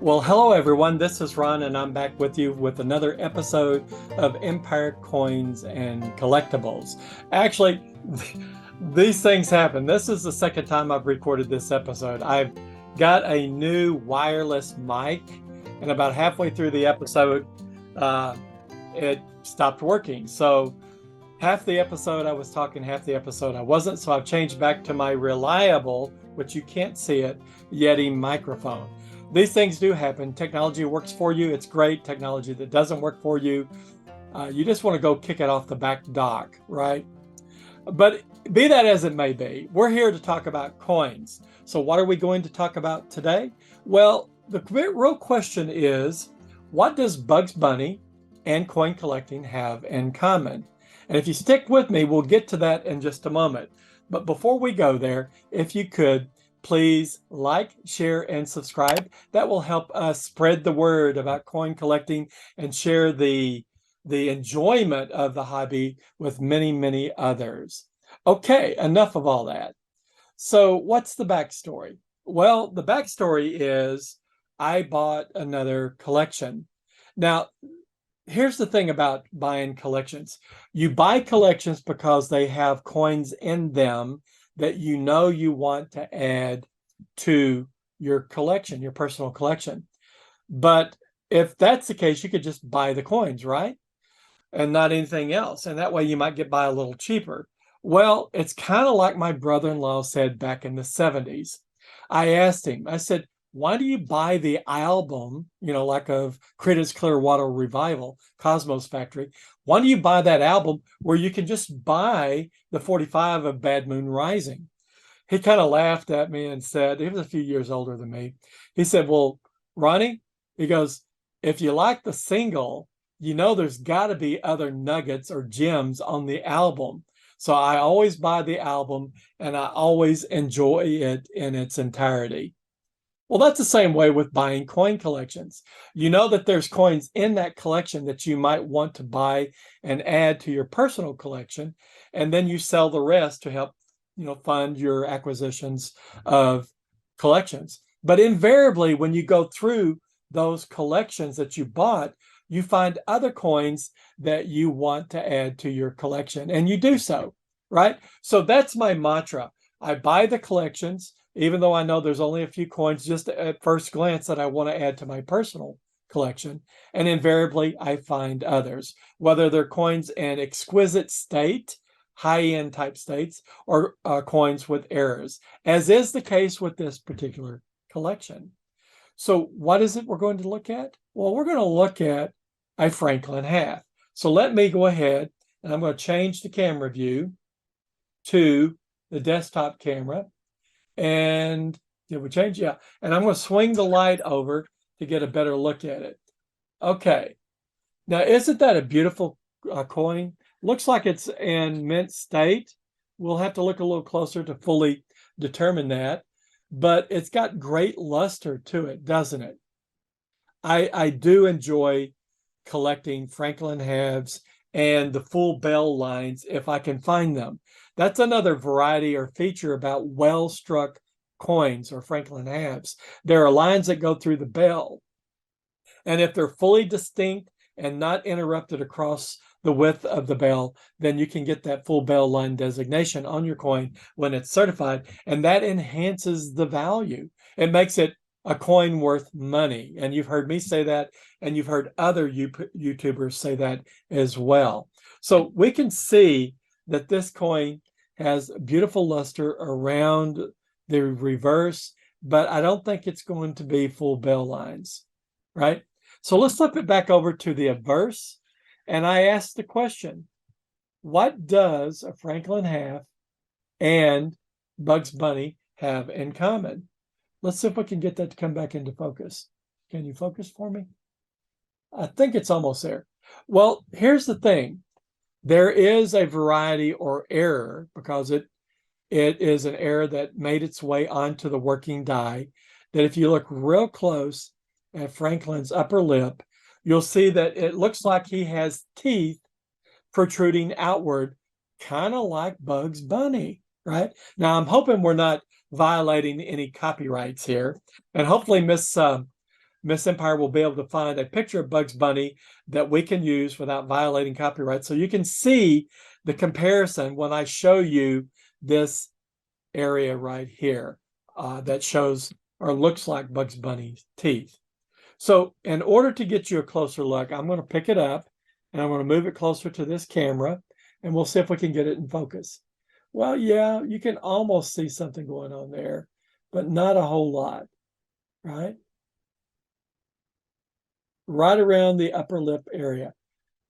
Well, hello everyone. This is Ron, and I'm back with you with another episode of Empire Coins and Collectibles. Actually, these things happen. This is the second time I've recorded this episode. I've got a new wireless mic, and about halfway through the episode, uh, it stopped working. So half the episode I was talking, half the episode I wasn't. So I've changed back to my reliable, which you can't see it, Yeti microphone. These things do happen. Technology works for you. It's great. Technology that doesn't work for you, you just want to go kick it off the back dock, right? But be that as it may be, we're here to talk about coins. So what are we going to talk about today? Well, the real question is, what does Bugs Bunny and coin collecting have in common? And if you stick with me, we'll get to that in just a moment. But before we go there, if you could, please like, share, and subscribe. That will help us spread the word about coin collecting and share the enjoyment of the hobby with many, many others. Okay, enough of all that. So, what's the backstory? Well, the backstory is I bought another collection. Now, here's the thing about buying collections. You buy collections because they have coins in them that you know you want to add to your collection, your personal collection. But if that's the case, you could just buy the coins, right? And not anything else. And that way you might get by a little cheaper. Well, it's kind of like my brother-in-law said back in the 70s. I asked him, I said, why do you buy the album, like of Creedence Clearwater Revival, Cosmos Factory? Why do you buy that album where you can just buy the 45 of Bad Moon Rising? He kind of laughed at me and said, he was a few years older than me. He said, well, Ronnie, he goes, if you like the single, there's got to be other nuggets or gems on the album. So I always buy the album and I always enjoy it in its entirety. Well, that's the same way with buying coin collections. You know that there's coins in that collection that you might want to buy and add to your personal collection, and then you sell the rest to help, fund your acquisitions of collections. But invariably, when you go through those collections that you bought, you find other coins that you want to add to your collection, and you do so, right? So that's my mantra. I buy the collections, even though I know there's only a few coins just at first glance that I want to add to my personal collection. And invariably, I find others, whether they're coins in exquisite state, high-end type states, or coins with errors, as is the case with this particular collection. So what is it we're going to look at? Well, we're going to look at a Franklin half. So let me go ahead and I'm going to change the camera view to the desktop camera. And did we change? Yeah. And I'm going to swing the light over to get a better look at it. Okay. Now, isn't that a beautiful coin? Looks like it's in mint state. We'll have to look a little closer to fully determine that. But it's got great luster to it, doesn't it? I do enjoy collecting Franklin halves and the full bell lines if I can find them. That's another variety or feature about well-struck coins or Franklin halves. There are lines that go through the bell, and if they're fully distinct and not interrupted across the width of the bell, then you can get that full bell line designation on your coin when it's certified, and that enhances the value. It makes it a coin worth money. And you've heard me say that, and you've heard other YouTubers say that as well. So we can see that this coin has beautiful luster around the reverse, but I don't think it's going to be full bell lines, right? So let's flip it back over to the obverse. And I asked the question, what does a Franklin half and Bugs Bunny have in common? Let's see if we can get that to come back into focus. Can you focus for me? I think it's almost there. Well, here's the thing. There is a variety or error because it is an error that made its way onto the working die, that if you look real close at Franklin's upper lip, you'll see that it looks like he has teeth protruding outward, kind of like Bugs Bunny, right? Now, I'm hoping we're not violating any copyrights here. And hopefully Miss Miss Empire will be able to find a picture of Bugs Bunny that we can use without violating copyright. So you can see the comparison when I show you this area right here that shows or looks like Bugs Bunny's teeth. So in order to get you a closer look, I'm going to pick it up and I'm going to move it closer to this camera and we'll see if we can get it in focus. Well, yeah, you can almost see something going on there, but not a whole lot, right? Right around the upper lip area.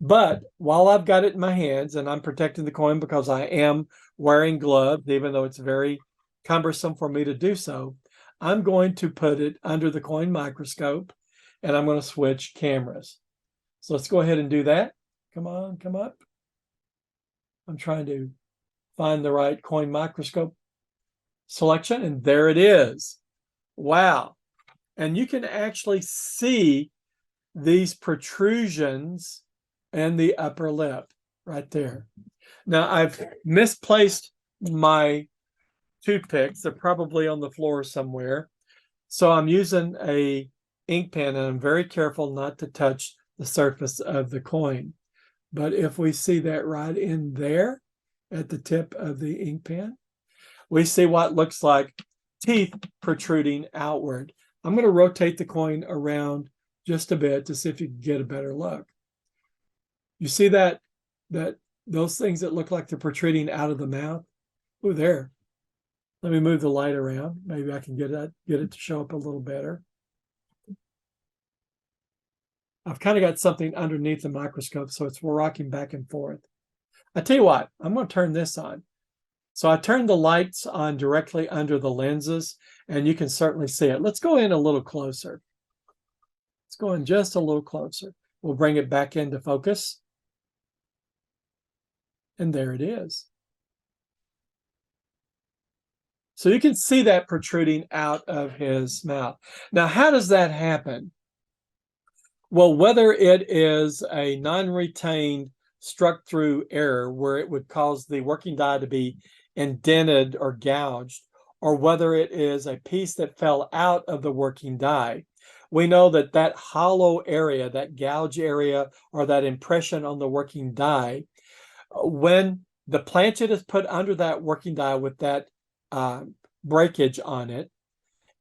But while I've got it in my hands and I'm protecting the coin because I am wearing gloves, even though it's very cumbersome for me to do so, I'm going to put it under the coin microscope and I'm going to switch cameras. So let's go ahead and do that. Come on, come up. I'm trying to find the right coin microscope selection, and there it is. Wow. And you can actually see these protrusions and the upper lip right there. Now I've misplaced my toothpicks. They're probably on the floor somewhere. So I'm using a ink pen and I'm very careful not to touch the surface of the coin. But if we see that right in there at the tip of the ink pen, we see what looks like teeth protruding outward. I'm going to rotate the coin around just a bit to see if you can get a better look. You see that those things that look like they're protruding out of the mouth? Oh, there. Let me move the light around. Maybe I can get it to show up a little better. I've kind of got something underneath the microscope, so it's rocking back and forth. I tell you what, I'm going to turn this on. So I turned the lights on directly under the lenses, and you can certainly see it. Let's go in a little closer. Let's go in just a little closer. We'll bring it back into focus. And there it is. So you can see that protruding out of his mouth. Now, how does that happen? Well, whether it is a non-retained struck-through error where it would cause the working die to be indented or gouged, or whether it is a piece that fell out of the working die, we know that that hollow area, that gouge area, or that impression on the working die, when the planchet is put under that working die with that breakage on it,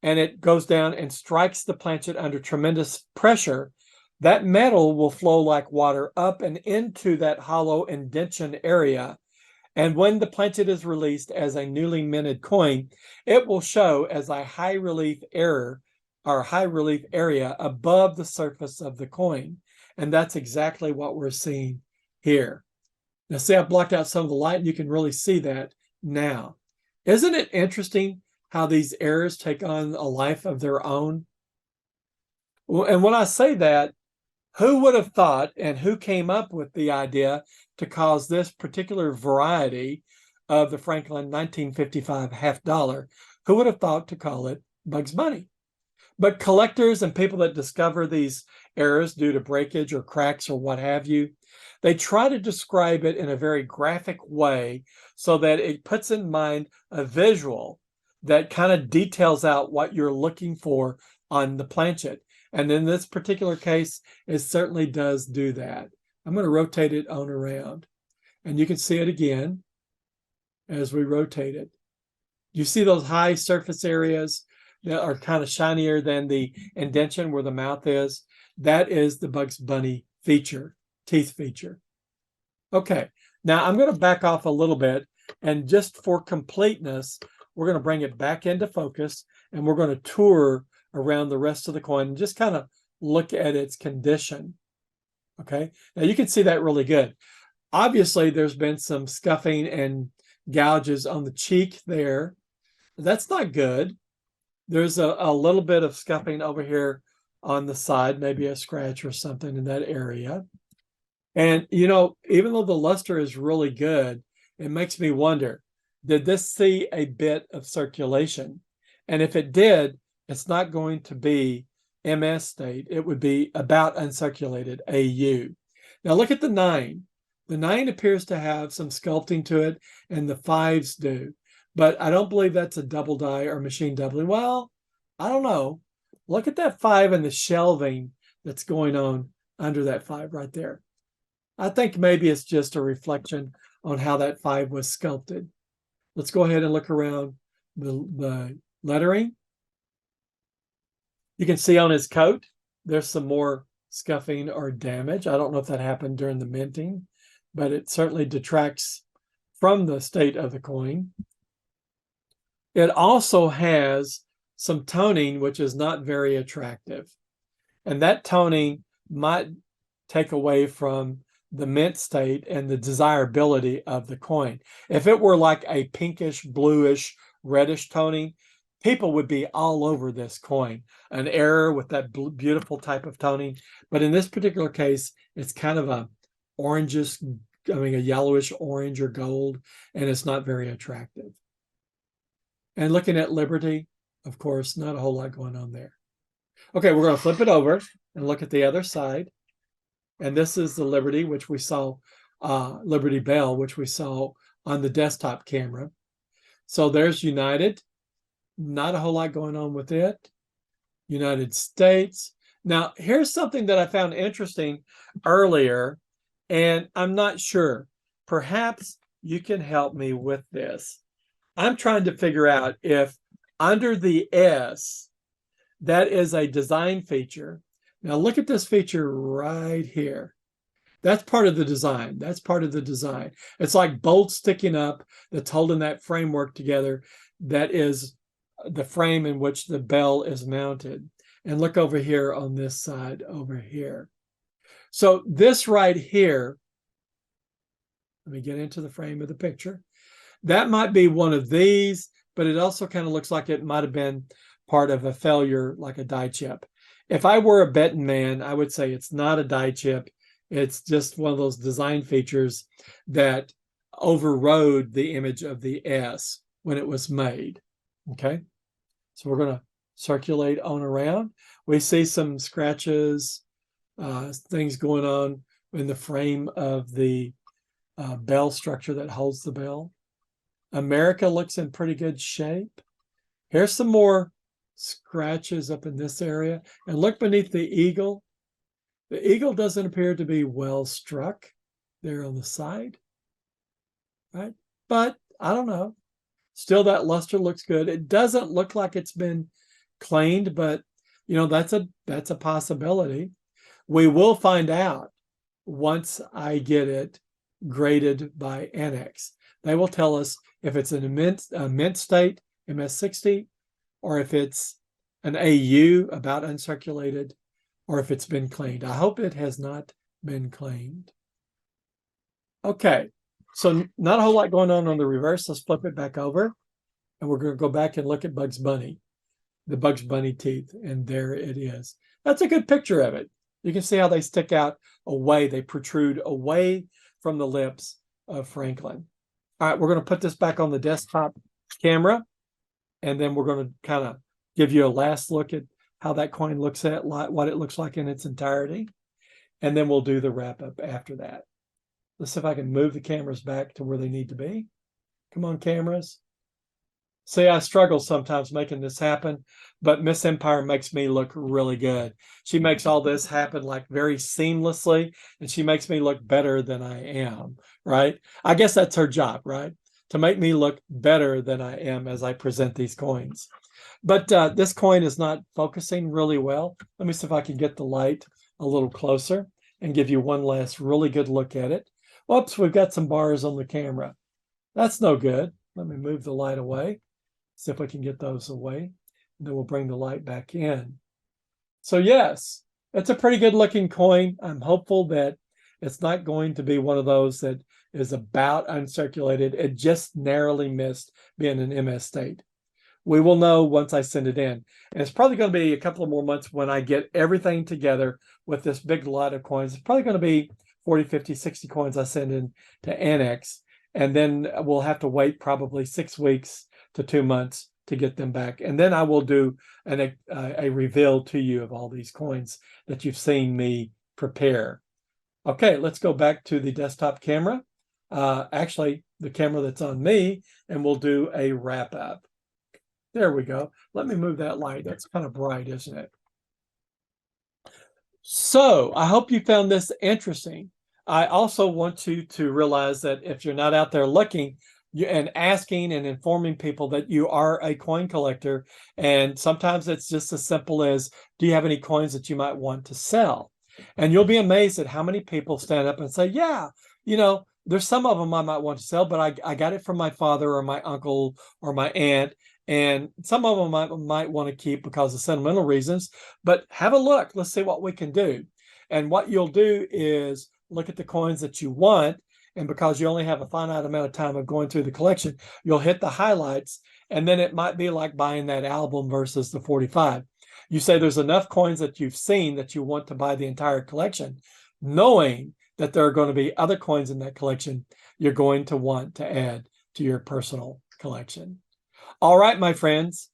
and it goes down and strikes the planchet under tremendous pressure, that metal will flow like water up and into that hollow indention area. And when the planchet is released as a newly minted coin, it will show as a high relief error or high relief area above the surface of the coin. And that's exactly what we're seeing here. Now, see, I've blocked out some of the light and you can really see that now. Isn't it interesting how these errors take on a life of their own? And when I say that, who would have thought and who came up with the idea to cause this particular variety of the Franklin 1955 half dollar? Who would have thought to call it Bugs Bunny? But collectors and people that discover these errors due to breakage or cracks or what have you, they try to describe it in a very graphic way so that it puts in mind a visual that kind of details out what you're looking for on the planchet. And in this particular case, it certainly does do that. I'm going to rotate it on around. And you can see it again as we rotate it. You see those high surface areas that are kind of shinier than the indention where the mouth is? That is the Bugs Bunny feature, teeth feature. Okay, now I'm going to back off a little bit. And just for completeness, we're going to bring it back into focus. And we're going to tour around the rest of the coin and just kind of look at its condition. Okay, now you can see that really good. Obviously, there's been some scuffing and gouges on the cheek there. That's not good. There's a little bit of scuffing over here on the side, maybe a scratch or something in that area. And, you know, even though the luster is really good, it makes me wonder, did this see a bit of circulation? And if it did, it's not going to be MS state. It would be about uncirculated, AU. Now look at the 9. The 9 appears to have some sculpting to it, and the 5s do. But I don't believe that's a double die or machine doubling. Well, I don't know. Look at that 5 and the shelving that's going on under that 5 right there. I think maybe it's just a reflection on how that 5 was sculpted. Let's go ahead and look around the lettering. You can see on his coat, there's some more scuffing or damage. I don't know if that happened during the minting, but it certainly detracts from the state of the coin. It also has some toning, which is not very attractive. And that toning might take away from the mint state and the desirability of the coin. If it were like a pinkish, bluish, reddish toning, people would be all over this coin. An error with that beautiful type of toning. But in this particular case, it's kind of a orangish, I mean, a yellowish orange or gold, and it's not very attractive. And looking at Liberty, of course, not a whole lot going on there. Okay, we're going to flip it over and look at the other side. And this is the Liberty, which we saw, Liberty Bell, which we saw on the desktop camera. So there's United. Not a whole lot going on with it. United States. Now, here's something that I found interesting earlier, and I'm not sure. Perhaps you can help me with this. I'm trying to figure out if under the S, that is a design feature. Now look at this feature right here. That's part of the design. That's part of the design. It's like bolts sticking up that's holding that framework together. That is the frame in which the bell is mounted. And look over here on this side over here. So this right here, let me get into the frame of the picture. That might be one of these, but it also kind of looks like it might have been part of a failure, like a die chip. If I were a betting man, I would say it's not a die chip. It's just one of those design features that overrode the image of the S when it was made. Okay, so we're going to circulate on around. We see some scratches, things going on in the frame of the bell structure that holds the bell. America looks in pretty good shape. Here's some more scratches up in this area. And look beneath the eagle. The eagle doesn't appear to be well struck there on the side, right? But I don't know. Still, that luster looks good. It doesn't look like it's been cleaned, but you know, that's a possibility. We will find out once I get it graded by Annex. They will tell us if it's an mint state, MS60, or if it's an AU, about uncirculated, or if it's been cleaned. I hope it has not been cleaned. Okay, so not a whole lot going on the reverse. Let's flip it back over, and we're going to go back and look at Bugs Bunny, the Bugs Bunny teeth, and there it is. That's a good picture of it. You can see how they stick out away. They protrude away from the lips of Franklin. All right, we're going to put this back on the desktop camera, and then we're going to kind of give you a last look at how that coin looks at, what it looks like in its entirety, and then we'll do the wrap up after that. Let's see if I can move the cameras back to where they need to be. Come on, cameras. See, I struggle sometimes making this happen, but Miss Empire makes me look really good. She makes all this happen like very seamlessly, and she makes me look better than I am, right? I guess that's her job, right? To make me look better than I am as I present these coins. But this coin is not focusing really well. Let me see if I can get the light a little closer and give you one last really good look at it. Whoops, we've got some bars on the camera. That's no good. Let me move the light away. See if we can get those away. And then we'll bring the light back in. So yes, it's a pretty good looking coin. I'm hopeful that it's not going to be one of those that is about uncirculated. It just narrowly missed being an MS state. We will know once I send it in. And it's probably going to be a couple of more months when I get everything together with this big lot of coins. It's probably going to be 40, 50, 60 coins I send in to Annex. And then we'll have to wait probably 6 weeks to 2 months to get them back. And then I will do a reveal to you of all these coins that you've seen me prepare. Okay, let's go back to the desktop camera. Actually, the camera that's on me, and we'll do a wrap up. There we go. Let me move that light. That's kind of bright, isn't it? So I hope you found this interesting. I also want you to realize that if you're not out there looking and asking and informing people that you are a coin collector, and sometimes it's just as simple as, do you have any coins that you might want to sell? And you'll be amazed at how many people stand up and say, yeah, there's some of them I might want to sell, but I got it from my father or my uncle or my aunt. And some of them might want to keep because of sentimental reasons, but have a look. Let's see what we can do. And what you'll do is look at the coins that you want. And because you only have a finite amount of time of going through the collection, you'll hit the highlights. And then it might be like buying that album versus the 45. You say there's enough coins that you've seen that you want to buy the entire collection, knowing that there are going to be other coins in that collection you're going to want to add to your personal collection. All right, my friends,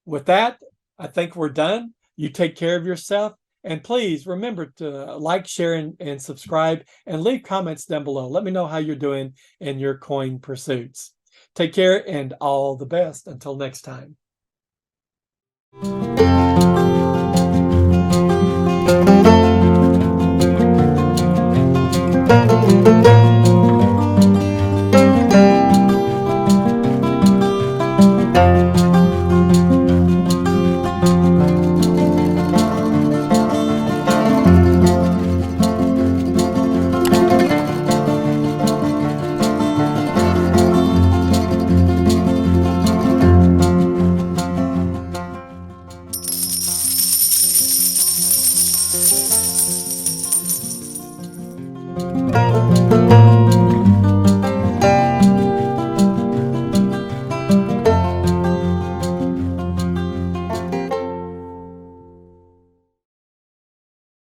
with that, I think we're done. You take care of yourself. And please remember to like, share, and subscribe, and leave comments down below. Let me know how you're doing in your coin pursuits. Take care and all the best. Until next time. Thank you.